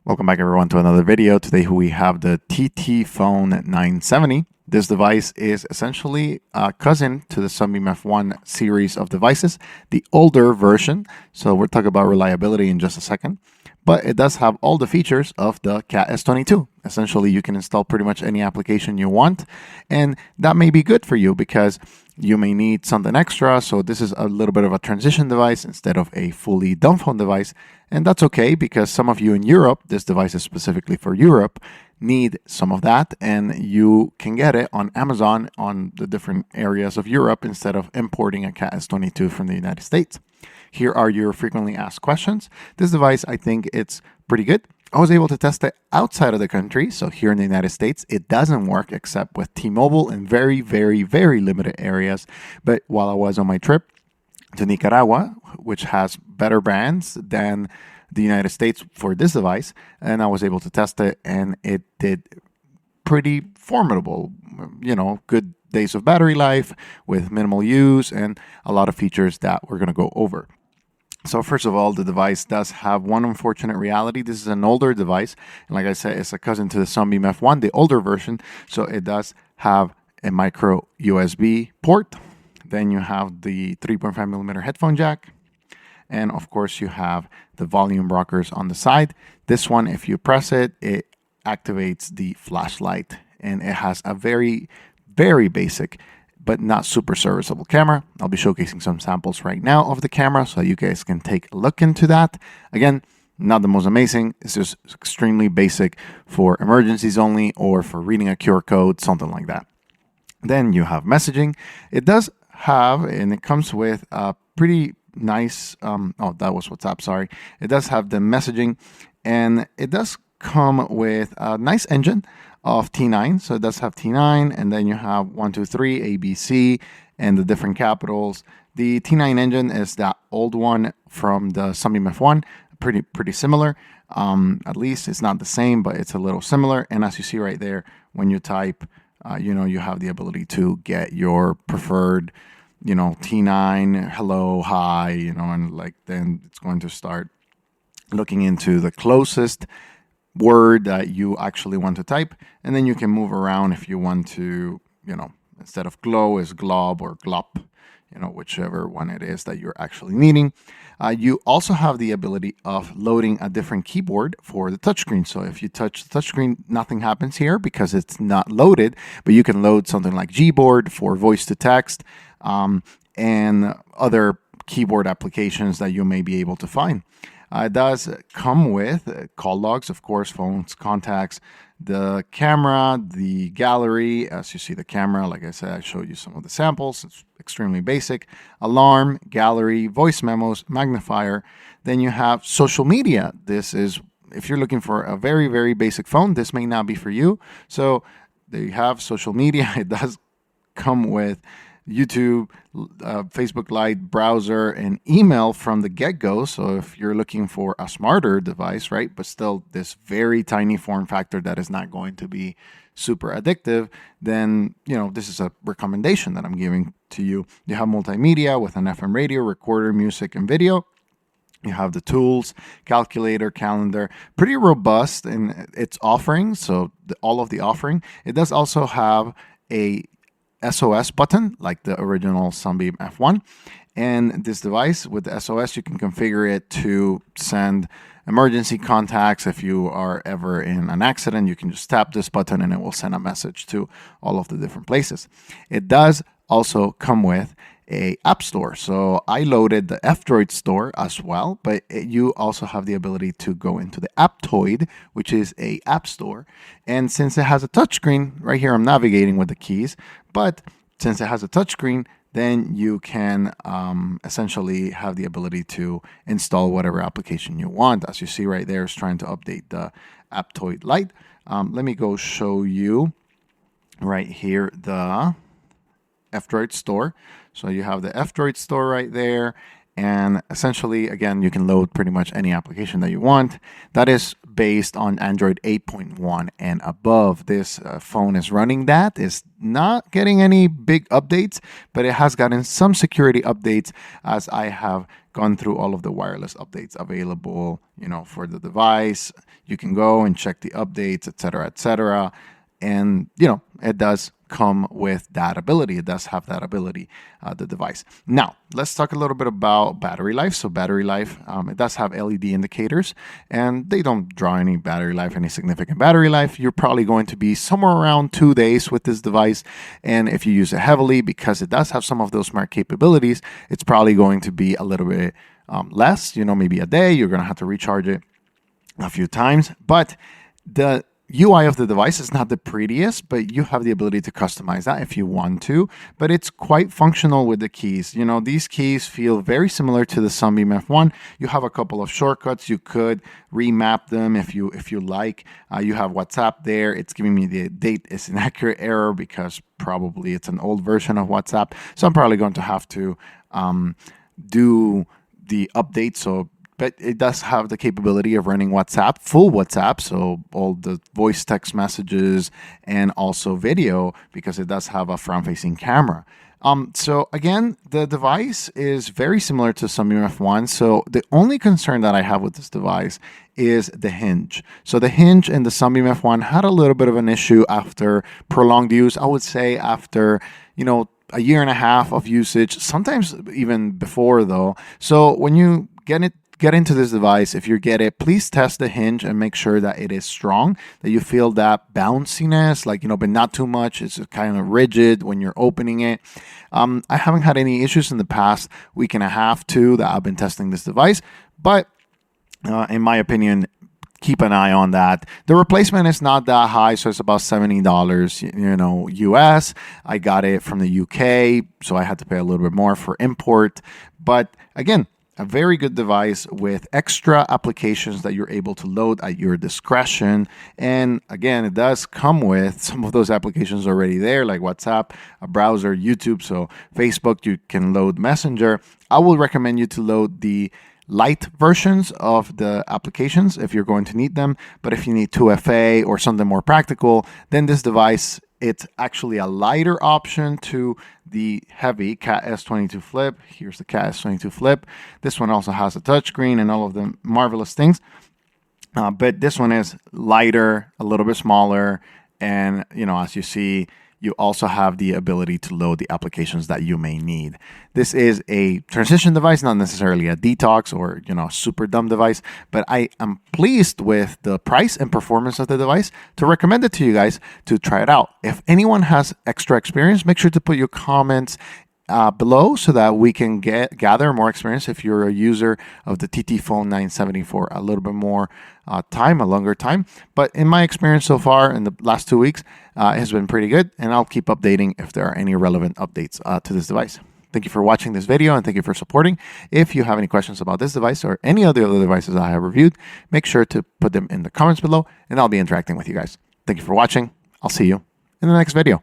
Welcome back everyone to another video. Today we have the TTFone 970. This device is essentially a cousin to the Sunbeam F1 series of devices, the older version. So we'll talk about reliability in just a second. But it does have all the features of the Cat S22. Essentially, you can install pretty much any application you want, and that may be good for you because you may need something extra. So this is a little bit of a transition device instead of a fully dumb phone device. And that's okay because some of you in Europe, this device is specifically for Europe, need some of that, and you can get it on Amazon on the different areas of Europe instead of importing a Cat S22 from the United States. Here are your frequently asked questions. This device, I think it's pretty good. I was able to test it outside of the country. So here in the United States, it doesn't work except with T-Mobile in very, very, very limited areas. But while I was on my trip to Nicaragua, which has better brands than the United States for this device, and I was able to test it, and it did pretty formidable, good days of battery life with minimal use and a lot of features that we're going to go over. So first of all, the device does have one unfortunate reality. This is an older device, and like I said, it's a cousin to the Sunbeam F1, the older version. So it does have a micro USB port. Then you have the 3.5 millimeter headphone jack. And of course, you have the volume rockers on the side. This one, if you press it, it activates the flashlight, and it has a very, very basic but not super serviceable camera. I'll be showcasing some samples right now of the camera so you guys can take a look into that. Again, not the most amazing. It's just extremely basic for emergencies only or for reading a QR code, something like that. Then you have messaging. It does have, and it comes with a pretty nice, that was WhatsApp, sorry. It does have the messaging, and it does come with a nice engine of T9. So it does have T9, and then you have 1, 2, 3, ABC, and the different capitals. The T9 engine is that old one from the Sunbeam F1, pretty similar. At least it's not the same, but it's a little similar. And as you see right there, when you type, you have the ability to get your preferred, T9, hello, hi, and then it's going to start looking into the closest word that you actually want to type, and then you can move around if you want to, instead of glow is glob or glop, whichever one it is that you're actually needing. You also have the ability of loading a different keyboard for the touchscreen. So if you touch the touchscreen, nothing happens here because it's not loaded, but you can load something like Gboard for voice to text, and other keyboard applications that you may be able to find. It does come with call logs, of course, phones, contacts, the camera, the gallery. As you see the camera, like I said, I showed you some of the samples. It's extremely basic. Alarm, gallery, voice memos, magnifier. Then you have social media. This is, if you're looking for a very, very basic phone, this may not be for you. So there you have social media. It does come with YouTube, Facebook Lite, browser, and email from the get-go. So if you're looking for a smarter device, right, but still this very tiny form factor that is not going to be super addictive, then, this is a recommendation that I'm giving to you. You have multimedia with an FM radio, recorder, music, and video. You have the tools, calculator, calendar, pretty robust in its offering. So all of the offering. It does also have a SOS button like the original Sunbeam F1, and this device with the SOS, you can configure it to send emergency contacts. If you are ever in an accident, you can just tap this button and it will send a message to all of the different places. It does also come with a app store. So I loaded the F-Droid store as well, but you also have the ability to go into the F-Droid, which is a app store. And since it has a touchscreen, right here I'm navigating with the keys, but since it has a touchscreen, then you can essentially have the ability to install whatever application you want. As you see right there, it's trying to update the F-Droid Lite. Let me go show you right here the F-Droid store. So you have the F-Droid store right there, and essentially, again, you can load pretty much any application that you want. That is based on Android 8.1 and above. This phone is running that. It's not getting any big updates, but it has gotten some security updates, as I have gone through all of the wireless updates available, for the device. You can go and check the updates, etc., etc. And, it does come with that ability. It does have that ability, the device. Now, let's talk a little bit about battery life. So battery life, it does have LED indicators, and they don't draw any battery life, any significant battery life. You're probably going to be somewhere around 2 days with this device. And if you use it heavily, because it does have some of those smart capabilities, it's probably going to be a little bit less, maybe a day. You're going to have to recharge it a few times. But the UI of the device is not the prettiest, but you have the ability to customize that if you want to. But it's quite functional with the keys. These keys feel very similar to the Sunbeam F1. You have a couple of shortcuts. You could remap them if you like. You have WhatsApp there. It's giving me the date is inaccurate error because probably it's an old version of WhatsApp. So I'm probably going to have to do the update. But it does have the capability of running WhatsApp, full WhatsApp, so all the voice text messages and also video, because it does have a front-facing camera. So again, the device is very similar to Sunbeam F1. So the only concern that I have with this device is the hinge. So the hinge in the Sunbeam F1 had a little bit of an issue after prolonged use. I would say after, a year and a half of usage, sometimes even before though. So when you get into this device, if you get it, please test the hinge and make sure that it is strong, that you feel that bounciness, but not too much. It's kind of rigid when you're opening it. I haven't had any issues in the past week and a half, too, that I've been testing this device. But in my opinion, keep an eye on that. The replacement is not that high, so it's about $70, US. I got it from the UK, so I had to pay a little bit more for import. But again, a very good device with extra applications that you're able to load at your discretion. And again, it does come with some of those applications already there, like WhatsApp, a browser, YouTube. So Facebook, you can load Messenger. I will recommend you to load the light versions of the applications if you're going to need them. But if you need 2FA or something more practical, then this device, it's actually a lighter option to the heavy Cat S22 Flip. Here's the Cat S22 Flip. This one also has a touchscreen and all of the marvelous things. But this one is lighter, a little bit smaller. And, as you see, you also have the ability to load the applications that you may need. This is a transition device, not necessarily a detox or, a super dumb device, but I am pleased with the price and performance of the device to recommend it to you guys to try it out. If anyone has extra experience, make sure to put your comments below so that we can gather more experience if you're a user of the TTFone 970 for a little bit more time, a longer time. But in my experience so far in the last 2 weeks, it has been pretty good, and I'll keep updating if there are any relevant updates to this device. Thank you for watching this video, and thank you for supporting. If you have any questions about this device or any other devices I have reviewed, make sure to put them in the comments below, and I'll be interacting with you guys. Thank you for watching. I'll see you in the next video.